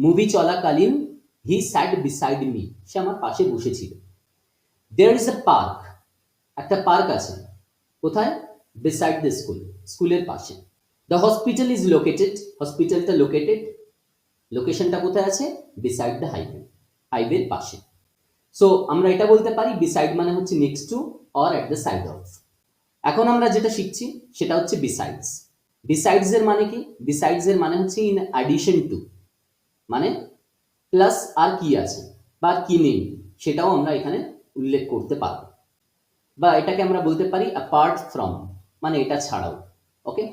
Movie চলাকালীন হি স্যাট beside me, সে আমার পাশে বসেছিল। দেয়ার ইজ এ পার্ক, একটা পার্ক আছে। কোথায়? বিসাইড দ্য স্কুল, স্কুলের পাশে। দ্য হসপিটাল ইজ লোকেটেড, হসপিটালটা লোকেটেড, লোকেশনটা কোথায় আছে? বিসাইড দ্য হাইওয়ে, হাইওয়ের পাশে। সো আমরা এটা বলতে পারি বিসাইড মানে হচ্ছে next to or at the side of. এখন আমরা যেটা শিখছি সেটা হচ্ছে বিসাইডস। বিসাইডস এর মানে কি? বিসাইডস এর মানে হচ্ছে ইন অ্যাডিশন টু, মানে প্লাস আর কি আছে বা কি নেই সেটাও আমরা এখানে উল্লেখ করতে পারব, বা এটাকে আমরা বলতে পারি অ্যাপার্ট ফ্রম, মানে এটা ছাড়াও। ওকে,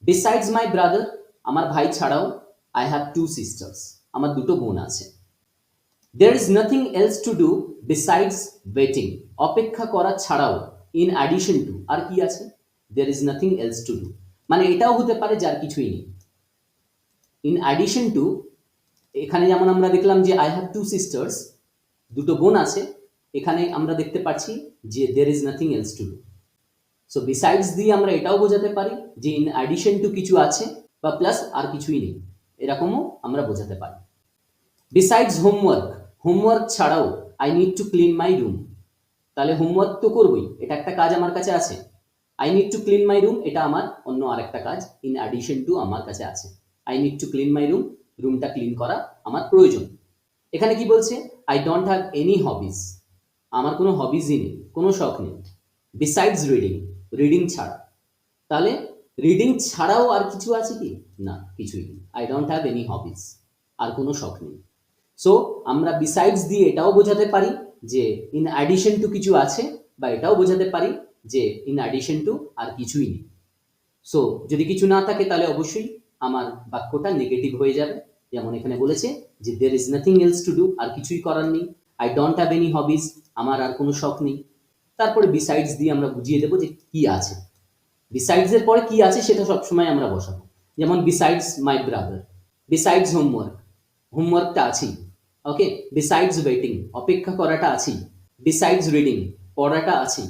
বিসাইডস মাই ব্রাদার, আমার ভাই ছাড়াও, আই হ্যাভ টু সিস্টার্স, আমার দুটো বোন আছে। There is nothing else to do besides waiting, অপেক্ষা করা ছাড়াও, ইন অ্যাডিশন টু, আর কি আছে? There is nothing else to do, মানে এটাও হতে পারে যার কিছুই নেই। ইন অ্যাডিশন টু, এখানে যেমন আমরা দেখলাম যে আই হ্যাভ টু সিস্টার্স, দুটো বোন আছে, এখানে আমরা দেখতে পাচ্ছি যে there is nothing else to do. So besides দিয়ে আমরা এটাও বোঝাতে পারি যে ইন অ্যাডিশন টু কিছু আছে বা প্লাস আর কিছুই নেই, এরকমও আমরা বোঝাতে পারি। বিসাইডস হোমওয়ার্ক, হোমওয়ার্ক ছাড়াও I need to clean my room, তাহলে হোমওয়ার্ক তো করবই, এটা একটা কাজ আমার কাছে আছে। I need to clean my room, এটা আমার অন্য আরেকটা কাজ, ইন অ্যাডিশন টু আমার কাছে আছে। I need to clean my room, রুমটা ক্লিন করা আমার প্রয়োজন। এখানে কি বলছে? I don't have any hobbies, আমার কোনো হবিজই নেই, কোনো শখ নেই। বিসাইডস রিডিং, রিডিং ছাড়া, তাহলে রিডিং ছাড়াও আর কিছু আছে কি? না, কিছুই নেই। I don't have any hobbies, আর কোনো শখ নেই। সো আমরা বিসাইডস দিয়ে এটাও বোঝাতে পারি যে ইন অ্যাডিশন টু কিছু আছে, বা এটাও বোঝাতে পারি যে ইন অ্যাডিশন টু আর কিছুই নেই। সো যদি কিছু না থাকে তাহলে অবশ্যই আমার বাক্যটা নেগেটিভ হয়ে যাবে। যেমন এখানে বলেছে যে there is nothing else to do, আর কিছুই করার নেই। I don't have any hobbies, আমার আর কোনো শখ নেই। তারপরে বিসাইডস দিয়ে আমরা বুঝিয়ে দেবো যে কি আছে। বিসাইডস এর পরে কি আছে সেটা সবসময় আমরা বসাবো। যেমন besides my brother, besides homework, হোমওয়ার্কটা আছেই। ওকে, বিসাইডস ওয়েটিং, অপেক্ষা করাটা আছেই। বিসাইডস রিডিং, পড়াটা আছেই।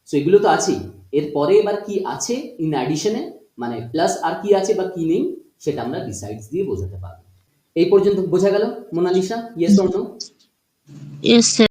সো এগুলো তো আছেই, এরপরে এবার কি আছে ইন অ্যাডিশনে, মানে প্লাস আর কি আছে বা কি নেই সেটা আমরা বিসাইডস দিয়ে বোঝাতে পারবো। এই পর্যন্ত বোঝা গেল Monalisa? Yes or no? Yes, sir.